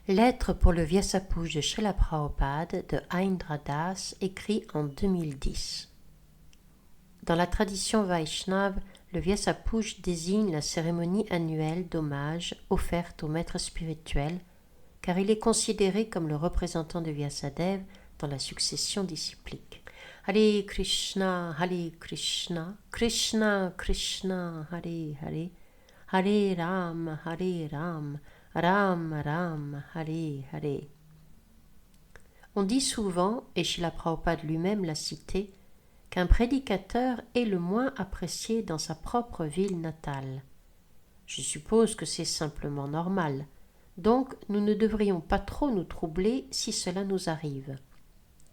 Lettre pour le Vyasapuja de Srila Prabhupada de Indra Das, écrit en 2010. Dans la tradition Vaishnave, le Vyasapuja désigne la cérémonie annuelle d'hommage offerte au maître spirituel, car il est considéré comme le représentant de Vyasadeva dans la succession disciplique. Hare Krishna, Krishna Krishna, Hare Hare, Hare Ram, Ram Ram, Hare Hare. On dit souvent, et Srila Prabhupada lui-même l'a cité, qu'un prédicateur est le moins apprécié dans sa propre ville natale. Je suppose que c'est simplement normal, donc nous ne devrions pas trop nous troubler si cela nous arrive.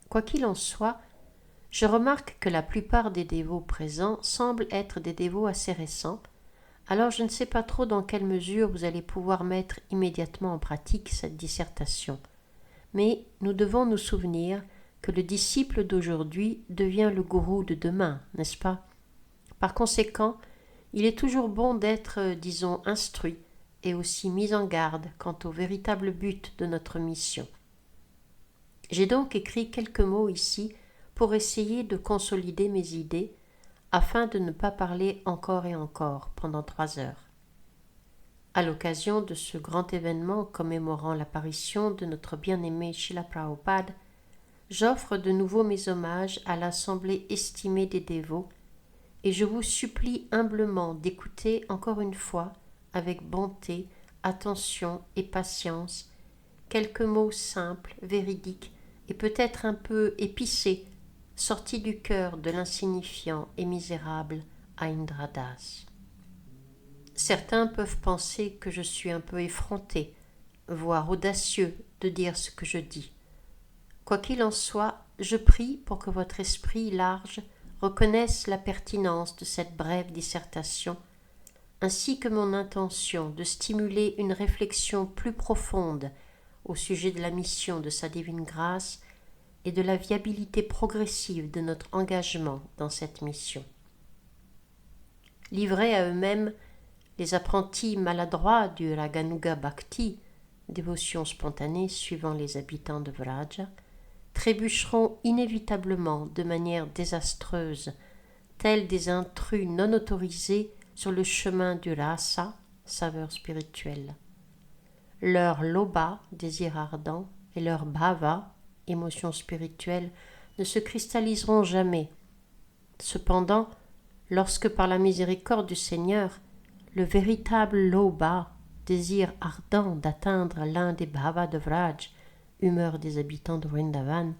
Quoi qu'il en soit, je remarque que la plupart des dévots présents semblent être des dévots assez récents, alors je ne sais pas trop dans quelle mesure vous allez pouvoir mettre immédiatement en pratique cette dissertation. Mais nous devons nous souvenir que le disciple d'aujourd'hui devient le gourou de demain, n'est-ce pas? Par conséquent, il est toujours bon d'être, disons, instruit et aussi mis en garde quant au véritable but de notre mission. J'ai donc écrit quelques mots ici pour essayer de consolider mes idées afin de ne pas parler encore et encore pendant 3 heures. À l'occasion de ce grand événement commémorant l'apparition de notre bien-aimé Srila Prabhupada, j'offre de nouveau mes hommages à l'assemblée estimée des dévots et je vous supplie humblement d'écouter encore une fois, avec bonté, attention et patience, quelques mots simples, véridiques et peut-être un peu épicés, sortis du cœur de l'insignifiant et misérable Indra Das. Certains peuvent penser que je suis un peu effronté, voire audacieux de dire ce que je dis. Quoi qu'il en soit, je prie pour que votre esprit large reconnaisse la pertinence de cette brève dissertation, ainsi que mon intention de stimuler une réflexion plus profonde au sujet de la mission de sa divine grâce et de la viabilité progressive de notre engagement dans cette mission. Livrés à eux-mêmes, les apprentis maladroits du Raganuga Bhakti, dévotion spontanée suivant les habitants de Vraja, trébucheront inévitablement de manière désastreuse, tels des intrus non autorisés sur le chemin du rasa, saveur spirituelle. Leur loba, désir ardent, et leur bhava, émotion spirituelle, ne se cristalliseront jamais. Cependant, lorsque par la miséricorde du Seigneur, le véritable loba, désir ardent d'atteindre l'un des bhavas de Vraj, humeur des habitants de Vrindavan,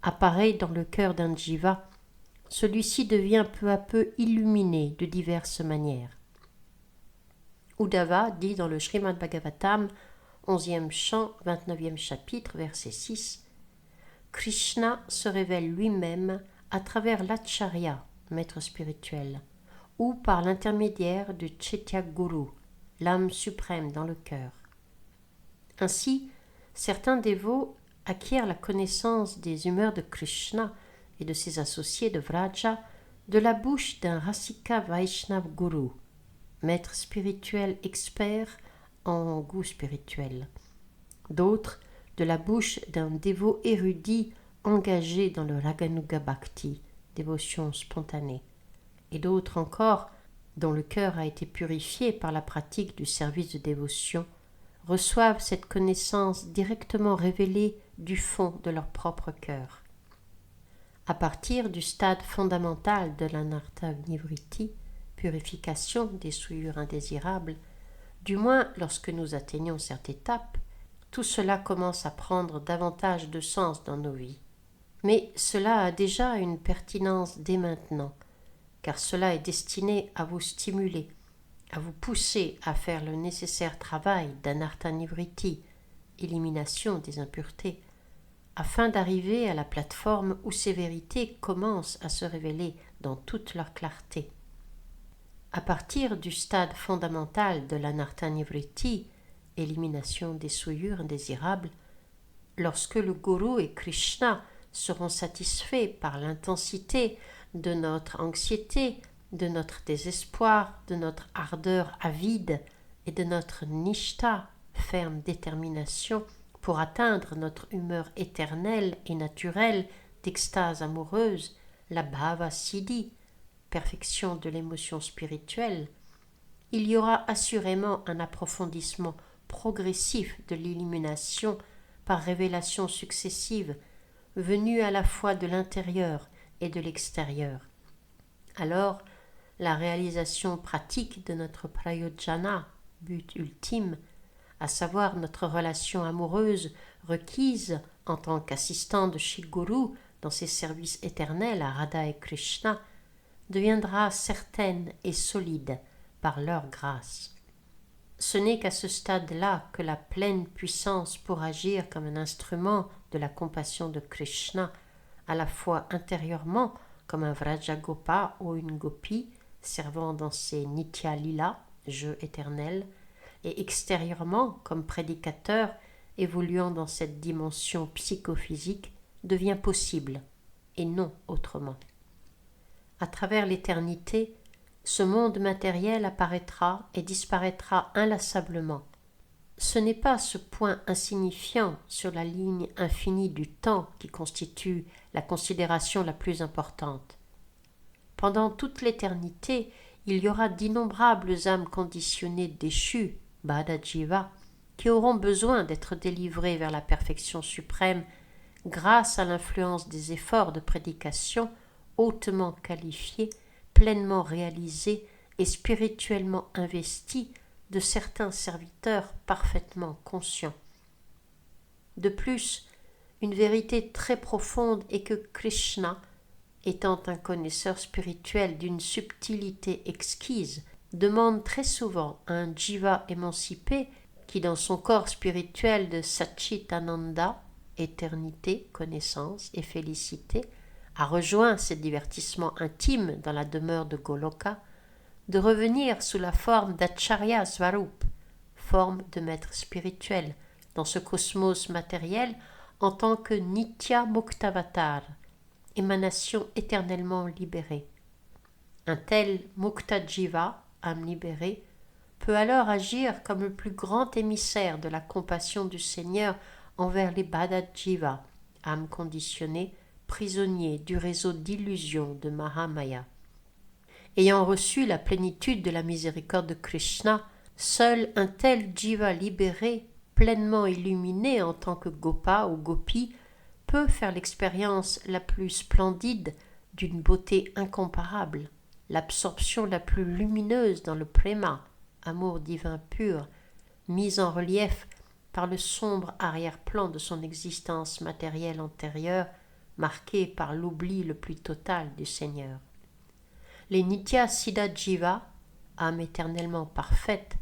apparaît dans le cœur d'un jiva, celui-ci devient peu à peu illuminé de diverses manières. Uddhava dit dans le Srimad Bhagavatam, 11e chant, 29e chapitre, verset 6, Krishna se révèle lui-même à travers l'acharya, maître spirituel, ou par l'intermédiaire du Chaitya Guru, l'âme suprême dans le cœur. Ainsi, certains dévots acquièrent la connaissance des humeurs de Krishna et de ses associés de Vraja de la bouche d'un Rasika Vaishnav Guru, maître spirituel expert en goût spirituel. D'autres de la bouche d'un dévot érudit engagé dans le Raganuga Bhakti, dévotion spontanée. Et d'autres encore, dont le cœur a été purifié par la pratique du service de dévotion, reçoivent cette connaissance directement révélée du fond de leur propre cœur. À partir du stade fondamental de l'anartha nivriti, purification des souillures indésirables, du moins lorsque nous atteignons cette étape, tout cela commence à prendre davantage de sens dans nos vies. Mais cela a déjà une pertinence dès maintenant, car cela est destiné à vous stimuler, à vous pousser à faire le nécessaire travail d'anartha nivriti, élimination des impuretés, afin d'arriver à la plateforme où ces vérités commencent à se révéler dans toute leur clarté. À partir du stade fondamental de l'anartha nivriti, élimination des souillures indésirables, lorsque le Guru et Krishna seront satisfaits par l'intensité de notre anxiété, de notre désespoir, de notre ardeur avide et de notre nishta, ferme détermination Pour atteindre notre humeur éternelle et naturelle d'extase amoureuse, la bhava siddhi, perfection de l'émotion spirituelle, il y aura assurément un approfondissement progressif de l'illumination par révélations successives, venues à la fois de l'intérieur et de l'extérieur. Alors, la réalisation pratique de notre prayojana, but ultime, à savoir notre relation amoureuse requise en tant qu'assistant de Shri Guru dans ses services éternels à Radha et Krishna, deviendra certaine et solide par leur grâce. Ce n'est qu'à ce stade-là que la pleine puissance pour agir comme un instrument de la compassion de Krishna, à la fois intérieurement comme un Vrajagopa ou une Gopi servant dans ses Nitya Lila, jeux éternels, et extérieurement comme prédicateur évoluant dans cette dimension psychophysique, devient possible, et non autrement. À travers l'éternité, ce monde matériel apparaîtra et disparaîtra inlassablement. Ce n'est pas ce point insignifiant sur la ligne infinie du temps qui constitue la considération la plus importante. Pendant toute l'éternité, il y aura d'innombrables âmes conditionnées déchues, Bhadajiva, qui auront besoin d'être délivrées vers la perfection suprême grâce à l'influence des efforts de prédication hautement qualifiés, pleinement réalisés et spirituellement investis de certains serviteurs parfaitement conscients. De plus, une vérité très profonde est que Krishna, étant un connaisseur spirituel d'une subtilité exquise, demande très souvent à un jiva émancipé qui, dans son corps spirituel de Satchitananda, éternité, connaissance et félicité, a rejoint ses divertissements intimes dans la demeure de Goloka, de revenir sous la forme d'Acharya Svarup, forme de maître spirituel, dans ce cosmos matériel en tant que Nitya Muktavatar, émanation éternellement libérée. Un tel Mukta Jiva, âme libérée, peut alors agir comme le plus grand émissaire de la compassion du Seigneur envers les Bhadajiva, âmes conditionnées, prisonniers du réseau d'illusions de Mahamaya. Ayant reçu la plénitude de la miséricorde de Krishna, seul un tel jiva libéré, pleinement illuminé en tant que Gopa ou Gopi, peut faire l'expérience la plus splendide d'une beauté incomparable, l'absorption la plus lumineuse dans le prema, amour divin pur, mise en relief par le sombre arrière-plan de son existence matérielle antérieure, marquée par l'oubli le plus total du Seigneur. Les Nitya Siddha Jiva, âme éternellement parfaite,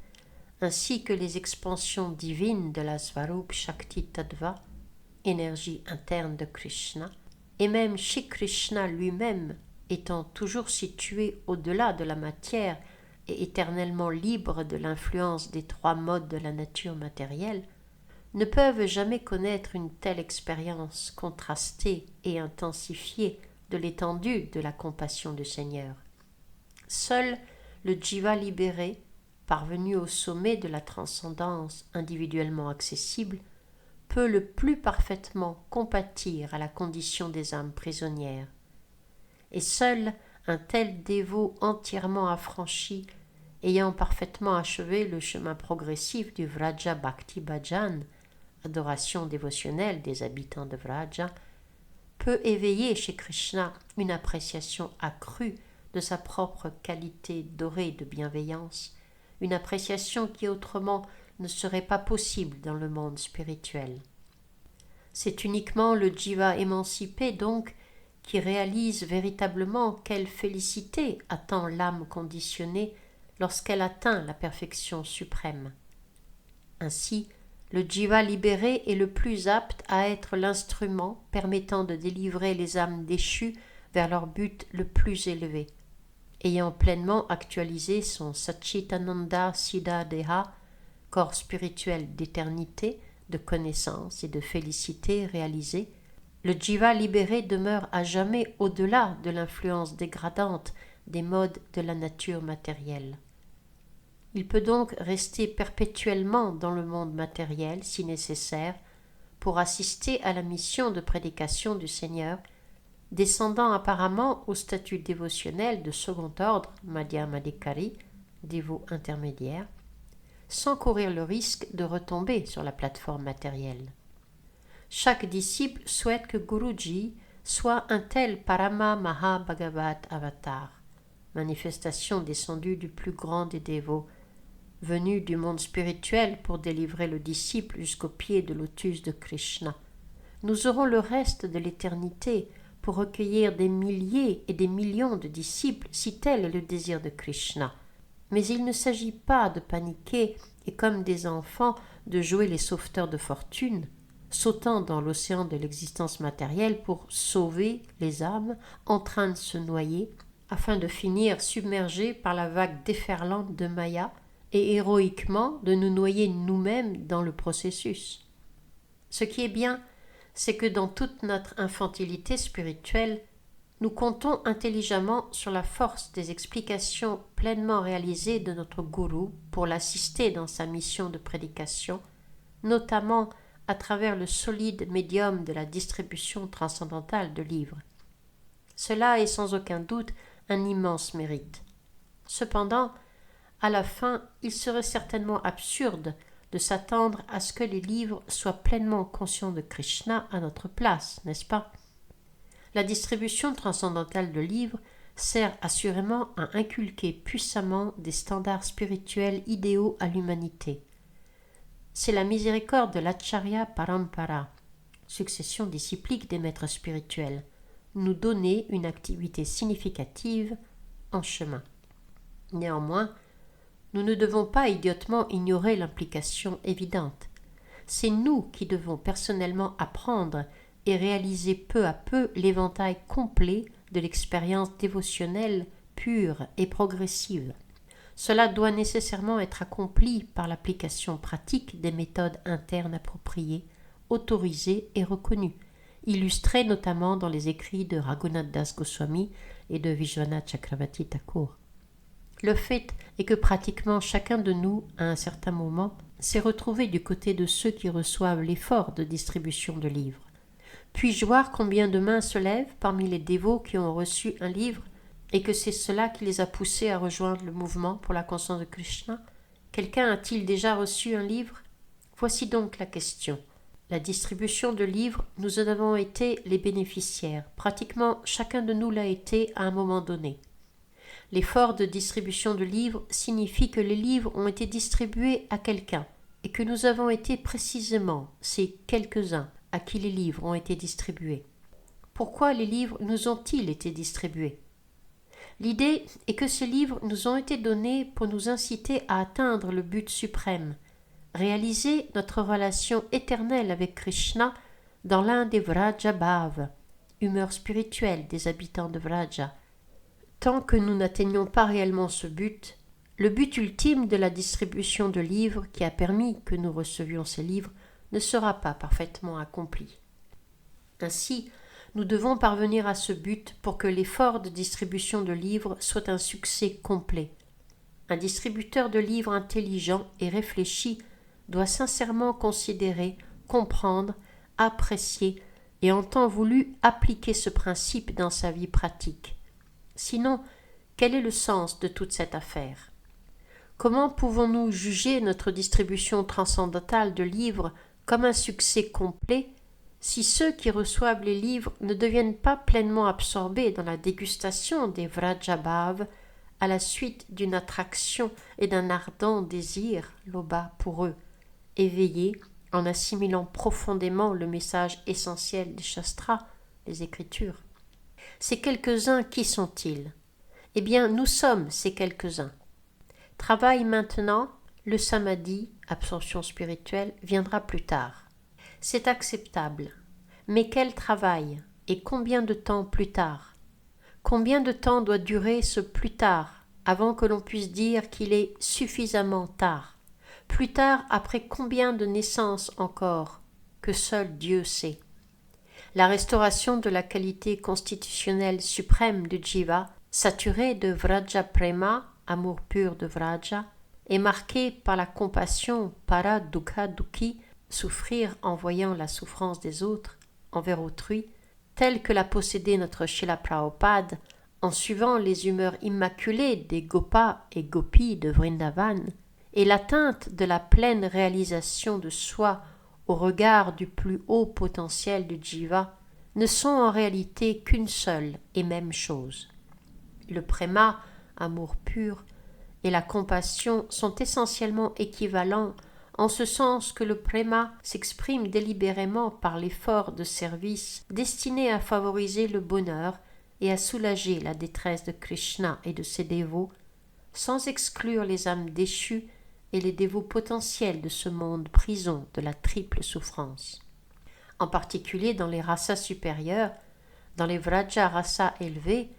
ainsi que les expansions divines de la Svarup Shakti Tattva, énergie interne de Krishna, et même Shri Krishna lui-même, étant toujours situé au-delà de la matière et éternellement libre de l'influence des trois modes de la nature matérielle, ne peuvent jamais connaître une telle expérience contrastée et intensifiée de l'étendue de la compassion du Seigneur. Seul le jiva libéré, parvenu au sommet de la transcendance individuellement accessible, peut le plus parfaitement compatir à la condition des âmes prisonnières. Et seul un tel dévot entièrement affranchi, ayant parfaitement achevé le chemin progressif du Vraja Bhakti Bhajan, adoration dévotionnelle des habitants de Vraja, peut éveiller chez Krishna une appréciation accrue de sa propre qualité dorée de bienveillance, une appréciation qui autrement ne serait pas possible dans le monde spirituel. C'est uniquement le jiva émancipé donc qui réalise véritablement quelle félicité attend l'âme conditionnée lorsqu'elle atteint la perfection suprême. Ainsi, le jiva libéré est le plus apte à être l'instrument permettant de délivrer les âmes déchues vers leur but le plus élevé. Ayant pleinement actualisé son Satchitananda Siddha Deha, corps spirituel d'éternité, de connaissance et de félicité réalisée, le jiva libéré demeure à jamais au-delà de l'influence dégradante des modes de la nature matérielle. Il peut donc rester perpétuellement dans le monde matériel si nécessaire, pour assister à la mission de prédication du Seigneur, descendant apparemment au statut dévotionnel de second ordre, Madhyamadikari, dévot intermédiaire, sans courir le risque de retomber sur la plateforme matérielle. Chaque disciple souhaite que Guruji soit un tel Parama Maha Bhagavat Avatar, manifestation descendue du plus grand des dévots, venu du monde spirituel pour délivrer le disciple jusqu'au pied de lotus de Krishna. Nous aurons le reste de l'éternité pour recueillir des milliers et des millions de disciples si tel est le désir de Krishna. Mais il ne s'agit pas de paniquer et comme des enfants de jouer les sauveteurs de fortune, sautant dans l'océan de l'existence matérielle pour sauver les âmes en train de se noyer, afin de finir submergés par la vague déferlante de Maya et héroïquement de nous noyer nous-mêmes dans le processus. Ce qui est bien, c'est que dans toute notre infantilité spirituelle, nous comptons intelligemment sur la force des explications pleinement réalisées de notre gourou pour l'assister dans sa mission de prédication, notamment à travers le solide médium de la distribution transcendantale de livres. Cela est sans aucun doute un immense mérite. Cependant, à la fin, il serait certainement absurde de s'attendre à ce que les livres soient pleinement conscients de Krishna à notre place, n'est-ce pas? La distribution transcendantale de livres sert assurément à inculquer puissamment des standards spirituels idéaux à l'humanité. C'est la miséricorde de l'Acharya Parampara, succession disciplique des maîtres spirituels, nous donner une activité significative en chemin. Néanmoins, nous ne devons pas idiotement ignorer l'implication évidente. C'est nous qui devons personnellement apprendre et réaliser peu à peu l'éventail complet de l'expérience dévotionnelle pure et progressive. Cela doit nécessairement être accompli par l'application pratique des méthodes internes appropriées, autorisées et reconnues, illustrées notamment dans les écrits de Raghunath Das Goswami et de Vishwanath Chakravarti Thakur. Le fait est que pratiquement chacun de nous, à un certain moment, s'est retrouvé du côté de ceux qui reçoivent l'effort de distribution de livres. Puis-je voir combien de mains se lèvent parmi les dévots qui ont reçu un livre et que c'est cela qui les a poussés à rejoindre le mouvement pour la conscience de Krishna? Quelqu'un a-t-il déjà reçu un livre? Voici donc la question. La distribution de livres, nous en avons été les bénéficiaires. Pratiquement chacun de nous l'a été à un moment donné. L'effort de distribution de livres signifie que les livres ont été distribués à quelqu'un et que nous avons été précisément ces quelques-uns à qui les livres ont été distribués. Pourquoi les livres nous ont-ils été distribués? L'idée est que ces livres nous ont été donnés pour nous inciter à atteindre le but suprême, réaliser notre relation éternelle avec Krishna dans l'un des Vraja Bhav, humeurs spirituelles des habitants de Vraja. Tant que nous n'atteignons pas réellement ce but, le but ultime de la distribution de livres qui a permis que nous recevions ces livres ne sera pas parfaitement accompli. Ainsi, nous devons parvenir à ce but pour que l'effort de distribution de livres soit un succès complet. Un distributeur de livres intelligent et réfléchi doit sincèrement considérer, comprendre, apprécier et en temps voulu appliquer ce principe dans sa vie pratique. Sinon, quel est le sens de toute cette affaire? Comment pouvons-nous juger notre distribution transcendantale de livres comme un succès complet si ceux qui reçoivent les livres ne deviennent pas pleinement absorbés dans la dégustation des Vrajabhav à la suite d'une attraction et d'un ardent désir, loba, pour eux, éveillés en assimilant profondément le message essentiel des Shastras, les Écritures? Ces quelques-uns, qui sont-ils? Eh bien, nous sommes ces quelques-uns. Travail maintenant, le samadhi, absorption spirituelle, viendra plus tard. C'est acceptable. Mais quel travail? Et combien de temps plus tard? Combien de temps doit durer ce plus tard avant que l'on puisse dire qu'il est suffisamment tard? Plus tard après combien de naissances encore que seul Dieu sait? La restauration de la qualité constitutionnelle suprême du Jiva, saturée de Vraja Prema, amour pur de Vraja, est marquée par la compassion para Dukha Dukhi souffrir en voyant la souffrance des autres envers autrui, telle que l'a possédée notre Srila Prabhupada en suivant les humeurs immaculées des Gopas et Gopis de Vrindavan, et l'atteinte de la pleine réalisation de soi au regard du plus haut potentiel du Jiva, ne sont en réalité qu'une seule et même chose. Le préma, amour pur, et la compassion sont essentiellement équivalents en ce sens que le préma s'exprime délibérément par l'effort de service destiné à favoriser le bonheur et à soulager la détresse de Krishna et de ses dévots, sans exclure les âmes déchues et les dévots potentiels de ce monde prison de la triple souffrance. En particulier dans les rasas supérieurs, dans les vraja rasas élevés,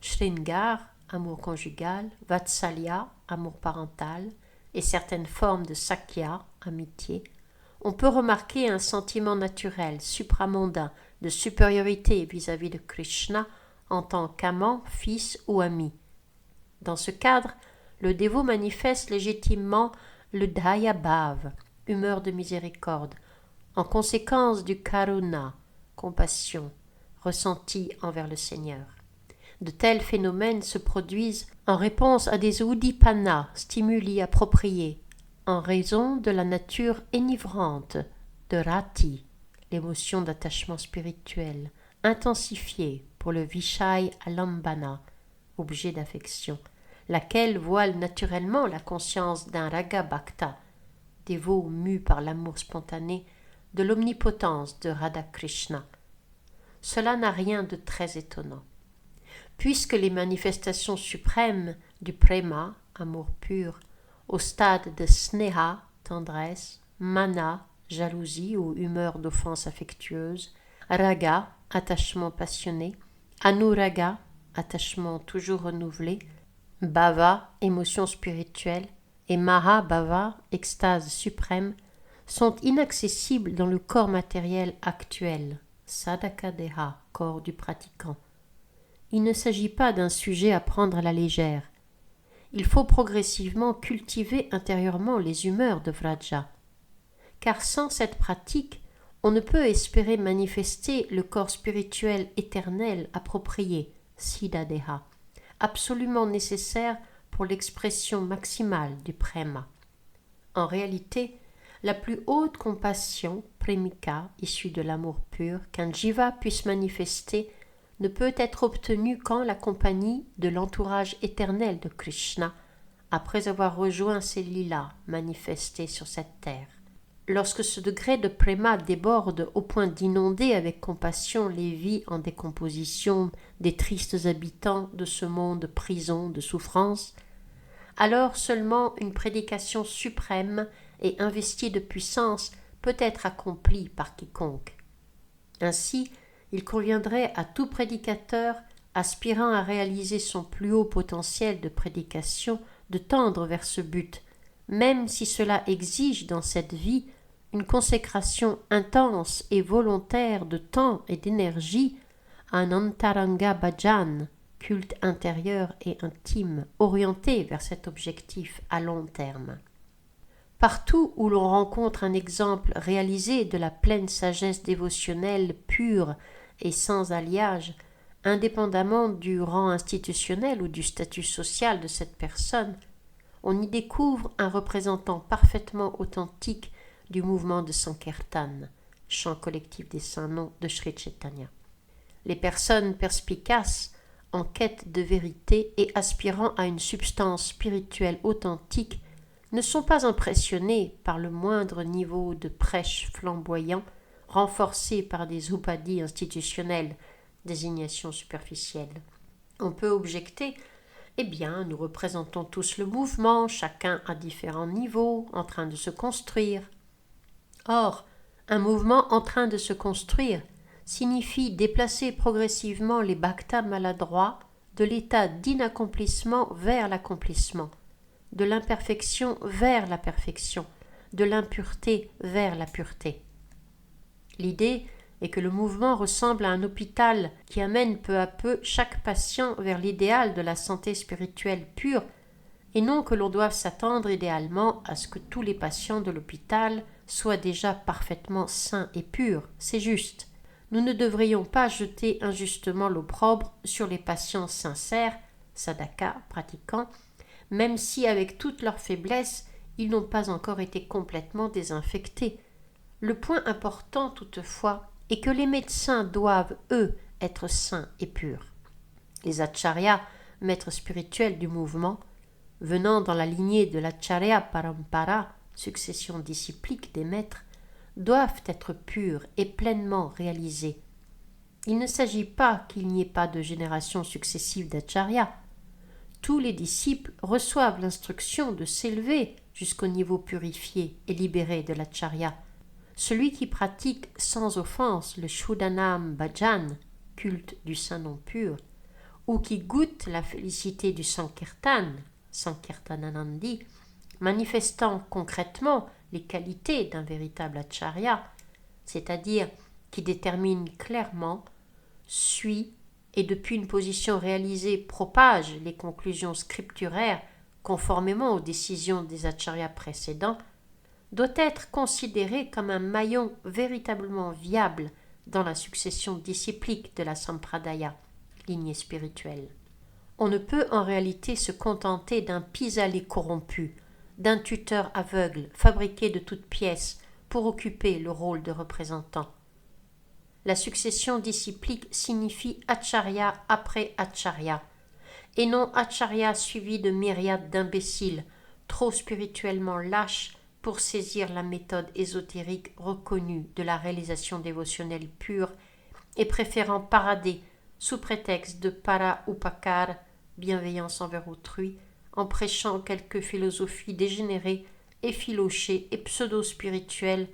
Shringar, amour conjugal, Vatsalya, amour parental, et certaines formes de Sakya, amitié, on peut remarquer un sentiment naturel, supramondain, de supériorité vis-à-vis de Krishna en tant qu'amant, fils ou ami. Dans ce cadre, le dévot manifeste légitimement le Daya Bhav, humeur de miséricorde, en conséquence du Karuna, compassion, ressenti envers le Seigneur. De tels phénomènes se produisent en réponse à des udipana, stimuli appropriés, en raison de la nature énivrante de rati, l'émotion d'attachement spirituel, intensifiée pour le vishai alambana, objet d'affection, laquelle voile naturellement la conscience d'un raga bhakta, dévot mu par l'amour spontané de l'omnipotence de Radha Krishna. Cela n'a rien de très étonnant. Puisque les manifestations suprêmes du prema, amour pur, au stade de sneha, tendresse, mana, jalousie ou humeur d'offense affectueuse, raga, attachement passionné, anuraga, attachement toujours renouvelé, bhava, émotion spirituelle, et mahabhava, extase suprême, sont inaccessibles dans le corps matériel actuel, sadhaka-deha, corps du pratiquant. Il ne s'agit pas d'un sujet à prendre à la légère. Il faut progressivement cultiver intérieurement les humeurs de Vraja, car sans cette pratique, on ne peut espérer manifester le corps spirituel éternel approprié, Siddhadeha, absolument nécessaire pour l'expression maximale du prema. En réalité, la plus haute compassion, premika, issue de l'amour pur, qu'un jiva puisse manifester, ne peut être obtenue qu'en la compagnie de l'entourage éternel de Krishna, après avoir rejoint ses lilas manifestées sur cette terre. Lorsque ce degré de préma déborde au point d'inonder avec compassion les vies en décomposition des tristes habitants de ce monde prison de souffrance, alors seulement une prédication suprême et investie de puissance peut être accomplie par quiconque. Ainsi, il conviendrait à tout prédicateur aspirant à réaliser son plus haut potentiel de prédication de tendre vers ce but, même si cela exige dans cette vie une consécration intense et volontaire de temps et d'énergie à un antaranga bhajan, culte intérieur et intime, orienté vers cet objectif à long terme. Partout où l'on rencontre un exemple réalisé de la pleine sagesse dévotionnelle pure et sans alliage, indépendamment du rang institutionnel ou du statut social de cette personne, on y découvre un représentant parfaitement authentique du mouvement de Sankirtan, chant collectif des saints noms de Sri Chaitanya. Les personnes perspicaces, en quête de vérité et aspirant à une substance spirituelle authentique, ne sont pas impressionnées par le moindre niveau de prêche flamboyant, renforcé par des upadhis institutionnels, désignations superficielles. On peut objecter « Eh bien, nous représentons tous le mouvement, chacun à différents niveaux, en train de se construire. » Or, un mouvement en train de se construire signifie déplacer progressivement les bhaktas maladroits de l'état d'inaccomplissement vers l'accomplissement, de l'imperfection vers la perfection, de l'impureté vers la pureté. L'idée est que le mouvement ressemble à un hôpital qui amène peu à peu chaque patient vers l'idéal de la santé spirituelle pure, et non que l'on doive s'attendre idéalement à ce que tous les patients de l'hôpital soit déjà parfaitement sain et pur, c'est juste. Nous ne devrions pas jeter injustement l'opprobre sur les patients sincères, sadaka pratiquants, même si avec toute leur faiblesse, ils n'ont pas encore été complètement désinfectés. Le point important toutefois est que les médecins doivent, eux, être sains et purs. Les acharyas, maîtres spirituels du mouvement, venant dans la lignée de l'acharya parampara, succession disciplique des maîtres, doivent être purs et pleinement réalisés. Il ne s'agit pas qu'il n'y ait pas de génération successive d'acharyas. Tous les disciples reçoivent l'instruction de s'élever jusqu'au niveau purifié et libéré de l'acharya. Celui qui pratique sans offense le Shuddhanam Bhajan, culte du saint non pur, ou qui goûte la félicité du Sankirtan, Sankirtananandi, manifestant concrètement les qualités d'un véritable acharya, c'est-à-dire qui détermine clairement, suit et depuis une position réalisée propage les conclusions scripturaires conformément aux décisions des acharyas précédents, doit être considéré comme un maillon véritablement viable dans la succession disciplique de la Sampradaya, lignée spirituelle. On ne peut en réalité se contenter d'un pis-aller corrompu, d'un tuteur aveugle fabriqué de toutes pièces pour occuper le rôle de représentant. La succession disciplique signifie acharya après acharya, et non acharya suivi de myriades d'imbéciles, trop spirituellement lâches pour saisir la méthode ésotérique reconnue de la réalisation dévotionnelle pure et préférant parader sous prétexte de para-upakar, bienveillance envers autrui, en prêchant quelques philosophies dégénérées, effilochées et pseudo-spirituelles,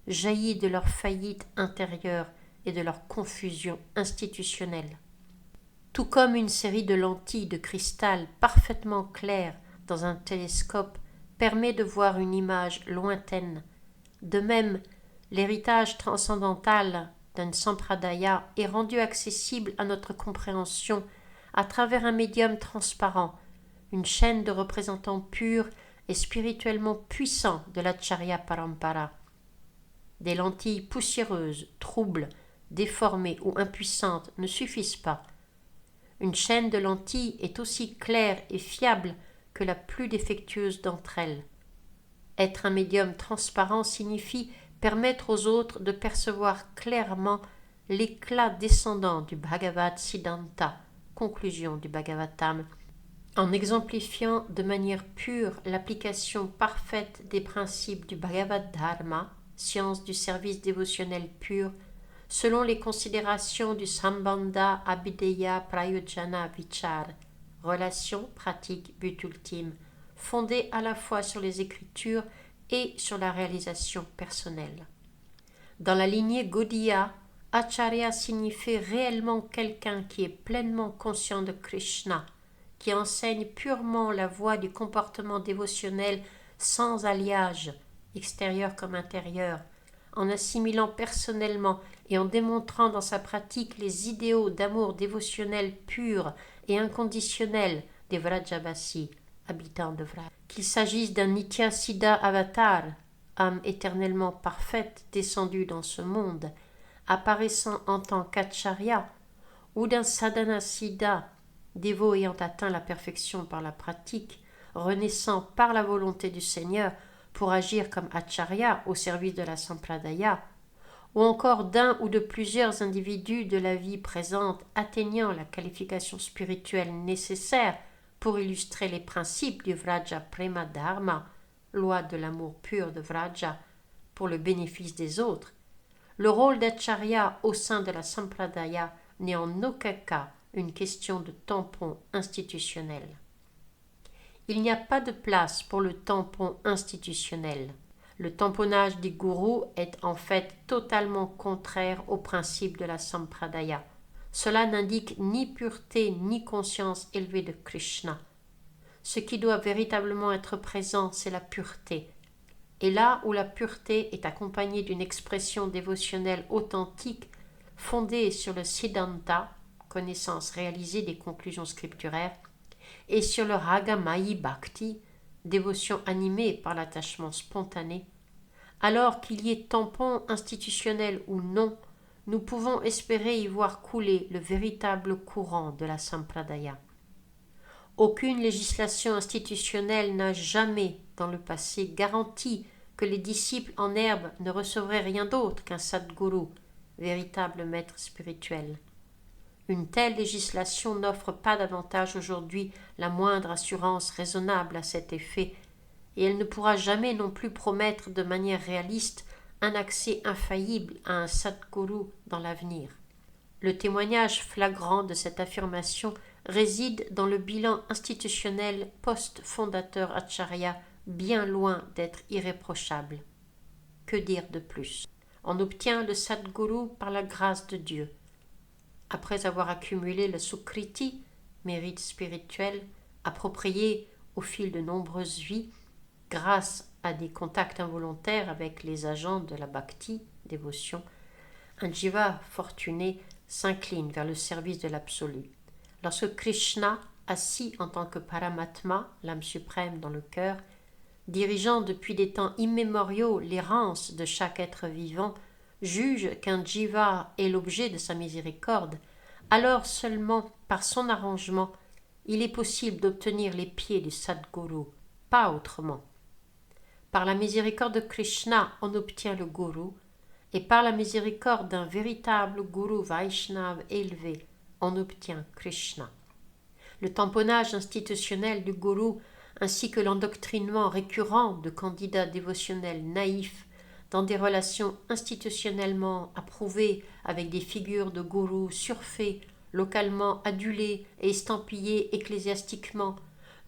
jaillies de leur faillite intérieure et de leur confusion institutionnelle. Tout comme une série de lentilles de cristal parfaitement claires dans un télescope permet de voir une image lointaine, de même l'héritage transcendantal d'un sampradaya est rendu accessible à notre compréhension à travers un médium transparent, une chaîne de représentants purs et spirituellement puissants de l'acharya parampara. Des lentilles poussiéreuses, troubles, déformées ou impuissantes ne suffisent pas. Une chaîne de lentilles est aussi claire et fiable que la plus défectueuse d'entre elles. Être un médium transparent signifie permettre aux autres de percevoir clairement l'éclat descendant du Bhagavad Siddhanta, conclusion du Bhagavatam, en exemplifiant de manière pure l'application parfaite des principes du Bhagavad Dharma, science du service dévotionnel pur, selon les considérations du Sambandha Abhideya Prayojana Vichar, relation, pratique, but ultime, fondée à la fois sur les Écritures et sur la réalisation personnelle. Dans la lignée Gaudiya, Acharya signifie réellement quelqu'un qui est pleinement conscient de Krishna, qui enseigne purement la voie du comportement dévotionnel sans alliage, extérieur comme intérieur, en assimilant personnellement et en démontrant dans sa pratique les idéaux d'amour dévotionnel pur et inconditionnel des Vrajabasi, habitants de Vraj. Qu'il s'agisse d'un Nityasiddha avatar, âme éternellement parfaite descendue dans ce monde, apparaissant en tant qu'acharya, ou d'un sadhanasiddha, dévot ayant atteint la perfection par la pratique, renaissant par la volonté du Seigneur pour agir comme acharya au service de la sampradaya, ou encore d'un ou de plusieurs individus de la vie présente atteignant la qualification spirituelle nécessaire pour illustrer les principes du Vraja Prema Dharma, loi de l'amour pur de Vraja, pour le bénéfice des autres, le rôle d'acharya au sein de la sampradaya n'est en aucun cas une question de tampon institutionnel. Il n'y a pas de place pour le tampon institutionnel. Le tamponnage des gourous est en fait totalement contraire au principe de la sampradaya. Cela n'indique ni pureté ni conscience élevée de Krishna. Ce qui doit véritablement être présent, c'est la pureté. Et là où la pureté est accompagnée d'une expression dévotionnelle authentique, fondée sur le Siddhanta, connaissance réalisée des conclusions scripturaires, et sur le Ragamayi Bhakti, dévotion animée par l'attachement spontané, alors qu'il y ait tampon institutionnel ou non, nous pouvons espérer y voir couler le véritable courant de la Sampradaya. Aucune législation institutionnelle n'a jamais, dans le passé, garanti que les disciples en herbe ne recevraient rien d'autre qu'un Sadguru, véritable maître spirituel. Une telle législation n'offre pas davantage aujourd'hui la moindre assurance raisonnable à cet effet, et elle ne pourra jamais non plus promettre de manière réaliste un accès infaillible à un Sadguru dans l'avenir. Le témoignage flagrant de cette affirmation réside dans le bilan institutionnel post-fondateur Acharya, bien loin d'être irréprochable. Que dire de plus? On obtient le Sadguru par la grâce de Dieu. Après avoir accumulé le Sukriti, mérite spirituel, approprié au fil de nombreuses vies, grâce à des contacts involontaires avec les agents de la bhakti, dévotion, un jiva fortuné s'incline vers le service de l'absolu. Lorsque Krishna, assis en tant que Paramatma, l'âme suprême dans le cœur, dirigeant depuis des temps immémoriaux l'errance de chaque être vivant, juge qu'un jiva est l'objet de sa miséricorde, alors seulement par son arrangement, il est possible d'obtenir les pieds du Sadguru, pas autrement. Par la miséricorde de Krishna, on obtient le Guru, et par la miséricorde d'un véritable Guru Vaishnav élevé, on obtient Krishna. Le tamponnage institutionnel du Guru, ainsi que l'endoctrinement récurrent de candidats dévotionnels naïfs dans des relations institutionnellement approuvées avec des figures de gourous surfaits, localement adulés et estampillés ecclésiastiquement,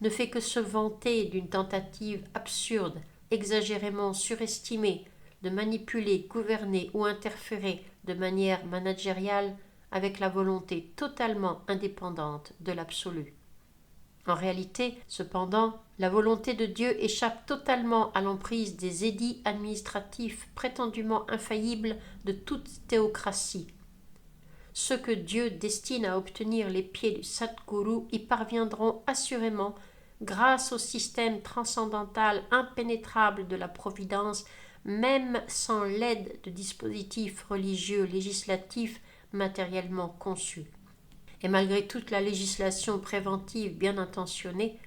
ne fait que se vanter d'une tentative absurde, exagérément surestimée, de manipuler, gouverner ou interférer de manière managériale avec la volonté totalement indépendante de l'absolu. En réalité, cependant, la volonté de Dieu échappe totalement à l'emprise des édits administratifs prétendument infaillibles de toute théocratie. Ceux que Dieu destine à obtenir les pieds du Sadguru y parviendront assurément grâce au système transcendantal impénétrable de la Providence, même sans l'aide de dispositifs religieux législatifs matériellement conçus. Et malgré toute la législation préventive bien intentionnée,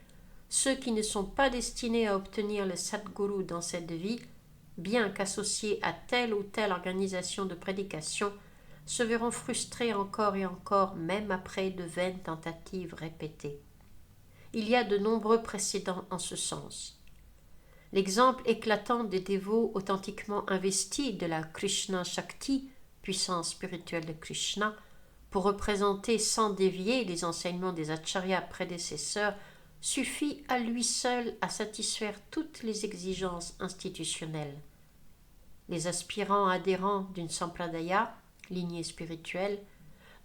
ceux qui ne sont pas destinés à obtenir le Sadguru dans cette vie, bien qu'associés à telle ou telle organisation de prédication, se verront frustrés encore et encore, même après de vaines tentatives répétées. Il y a de nombreux précédents en ce sens. L'exemple éclatant des dévots authentiquement investis de la Krishna Shakti, puissance spirituelle de Krishna, pour représenter sans dévier les enseignements des acharyas prédécesseurs, suffit à lui seul à satisfaire toutes les exigences institutionnelles. Les aspirants adhérents d'une sampradaya, lignée spirituelle,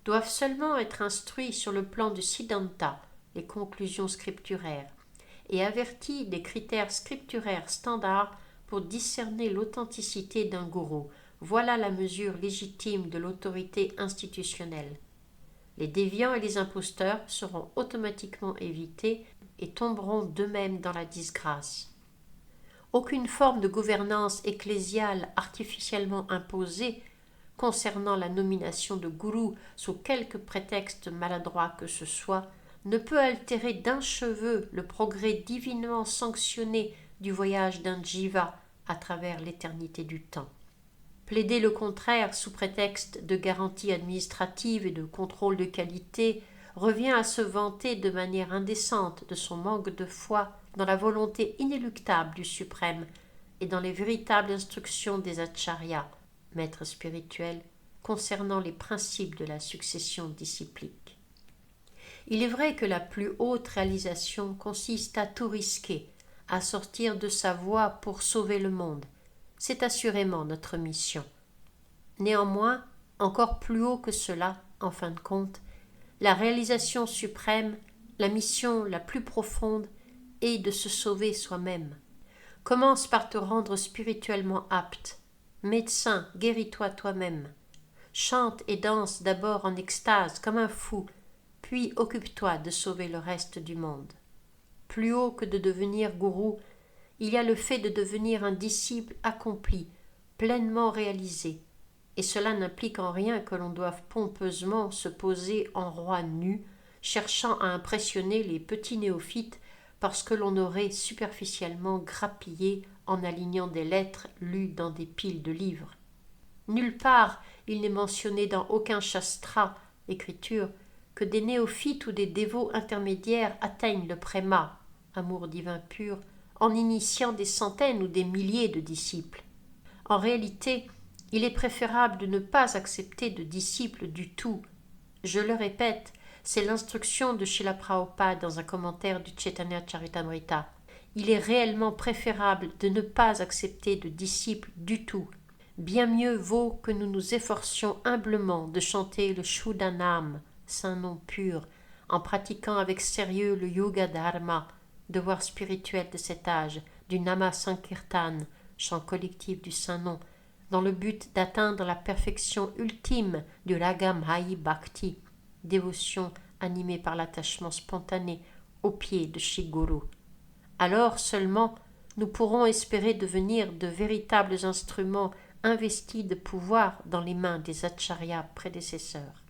doivent seulement être instruits sur le plan du Siddhanta, les conclusions scripturaires, et avertis des critères scripturaires standards pour discerner l'authenticité d'un gourou. Voilà la mesure légitime de l'autorité institutionnelle. Les déviants et les imposteurs seront automatiquement évités et tomberont d'eux-mêmes dans la disgrâce. Aucune forme de gouvernance ecclésiale artificiellement imposée concernant la nomination de gourou sous quelque prétexte maladroit que ce soit ne peut altérer d'un cheveu le progrès divinement sanctionné du voyage d'un jiva à travers l'éternité du temps. Plaider le contraire sous prétexte de garantie administrative et de contrôle de qualité revient à se vanter de manière indécente de son manque de foi dans la volonté inéluctable du suprême et dans les véritables instructions des acharyas, maîtres spirituels, concernant les principes de la succession disciplique. Il est vrai que la plus haute réalisation consiste à tout risquer, à sortir de sa voie pour sauver le monde. C'est assurément notre mission. Néanmoins, encore plus haut que cela, en fin de compte, la réalisation suprême, la mission la plus profonde est de se sauver soi-même. Commence par te rendre spirituellement apte. Médecin, guéris-toi toi-même. Chante et danse d'abord en extase comme un fou, puis occupe-toi de sauver le reste du monde. Plus haut que de devenir gourou, il y a le fait de devenir un disciple accompli, pleinement réalisé, et cela n'implique en rien que l'on doive pompeusement se poser en roi nu, cherchant à impressionner les petits néophytes parce que l'on aurait superficiellement grappillé en alignant des lettres lues dans des piles de livres. Nulle part il n'est mentionné dans aucun shastra, écriture, que des néophytes ou des dévots intermédiaires atteignent le préma, amour divin pur, en initiant des centaines ou des milliers de disciples. En réalité, il est préférable de ne pas accepter de disciples du tout. Je le répète, c'est l'instruction de Srila Prabhupada dans un commentaire du Chaitanya Charitamrita. Il est réellement préférable de ne pas accepter de disciples du tout. Bien mieux vaut que nous nous efforcions humblement de chanter le Shuddhanam, saint nom pur, en pratiquant avec sérieux le Yoga Dharma, devoir spirituel de cet âge, du Nama Sankirtan, chant collectif du Saint-Nom, dans le but d'atteindre la perfection ultime du Ragam Hai Bhakti, dévotion animée par l'attachement spontané au pied de Shri Guru. Alors seulement nous pourrons espérer devenir de véritables instruments investis de pouvoir dans les mains des acharyas prédécesseurs.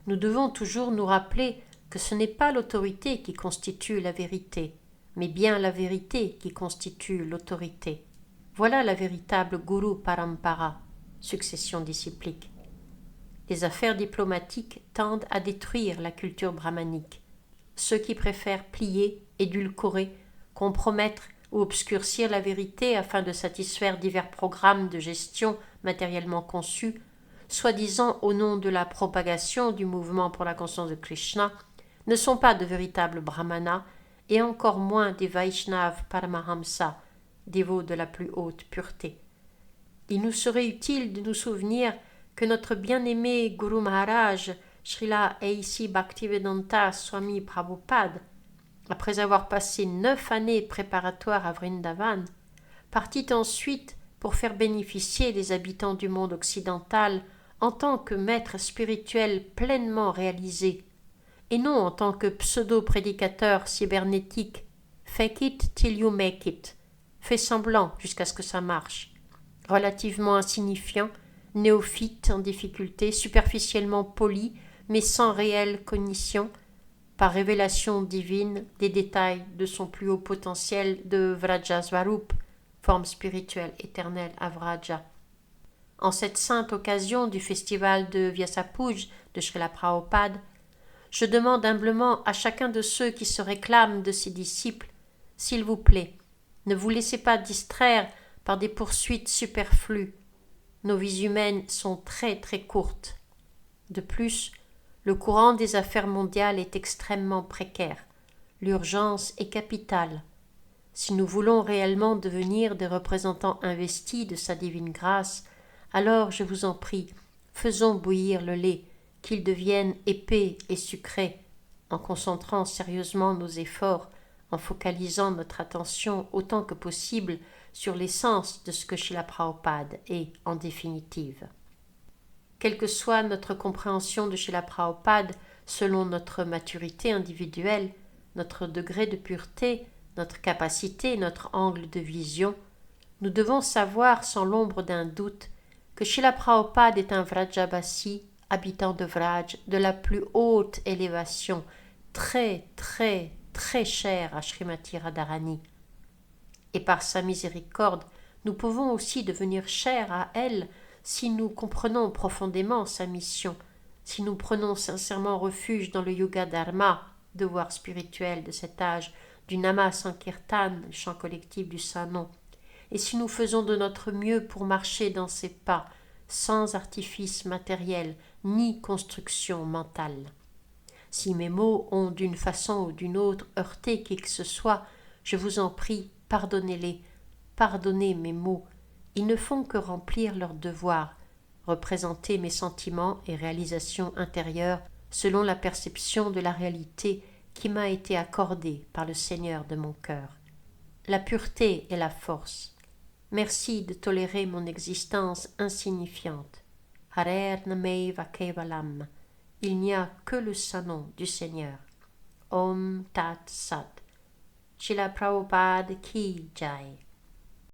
Nous devons toujours nous rappeler que ce n'est pas l'autorité qui constitue la vérité, mais bien la vérité qui constitue l'autorité. Voilà la véritable Guru Parampara, succession disciplique. Les affaires diplomatiques tendent à détruire la culture brahmanique. Ceux qui préfèrent plier, édulcorer, compromettre ou obscurcir la vérité afin de satisfaire divers programmes de gestion matériellement conçus, soi-disant au nom de la propagation du mouvement pour la conscience de Krishna, ne sont pas de véritables brahmanas et encore moins des Vaishnav Paramahamsa, dévots de la plus haute pureté. Il nous serait utile de nous souvenir que notre bien-aimé Guru Maharaj, Srila A.C. Bhaktivedanta Swami Prabhupada, après avoir passé 9 années préparatoires à Vrindavan, partit ensuite pour faire bénéficier les habitants du monde occidental en tant que maître spirituel pleinement réalisé, et non en tant que pseudo-prédicateur cybernétique « fake it till you make it », fait semblant jusqu'à ce que ça marche, relativement insignifiant, néophyte en difficulté, superficiellement poli, mais sans réelle cognition, par révélation divine des détails de son plus haut potentiel de Vrajasvarup, forme spirituelle éternelle à Vraja. En cette sainte occasion du festival de Vyasapuj de Srila Prabhupada, je demande humblement à chacun de ceux qui se réclament de ses disciples, s'il vous plaît, ne vous laissez pas distraire par des poursuites superflues. Nos vies humaines sont très très courtes. De plus, le courant des affaires mondiales est extrêmement précaire. L'urgence est capitale. Si nous voulons réellement devenir des représentants investis de sa divine grâce, alors je vous en prie, faisons bouillir le lait, qu'il devienne épais et sucré, en concentrant sérieusement nos efforts, en focalisant notre attention autant que possible sur l'essence de ce que Srila Prabhupada est en définitive. Quelle que soit notre compréhension de Srila Prabhupada selon notre maturité individuelle, notre degré de pureté, notre capacité, notre angle de vision, nous devons savoir sans l'ombre d'un doute que Srila Prabhupada est un Vrajabasi, habitant de Vraj, de la plus haute élévation, très, très, très cher à Srimati Radharani. Et par sa miséricorde, nous pouvons aussi devenir chers à elle si nous comprenons profondément sa mission, si nous prenons sincèrement refuge dans le Yoga Dharma, devoir spirituel de cet âge, du Nama Sankirtan, le chant collectif du Saint-Nom, et si nous faisons de notre mieux pour marcher dans ses pas, sans artifice matériel ni construction mentale. Si mes mots ont d'une façon ou d'une autre heurté qui que ce soit, je vous en prie, pardonnez-les, pardonnez mes mots, ils ne font que remplir leur devoir, représenter mes sentiments et réalisations intérieures selon la perception de la réalité qui m'a été accordée par le Seigneur de mon cœur. La pureté est la force. Merci de tolérer mon existence insignifiante. Harer nameva kevalam. Il n'y a que le Saint-Nom du Seigneur. Om Tat Sat. Shila Prabhupada Ki Jai.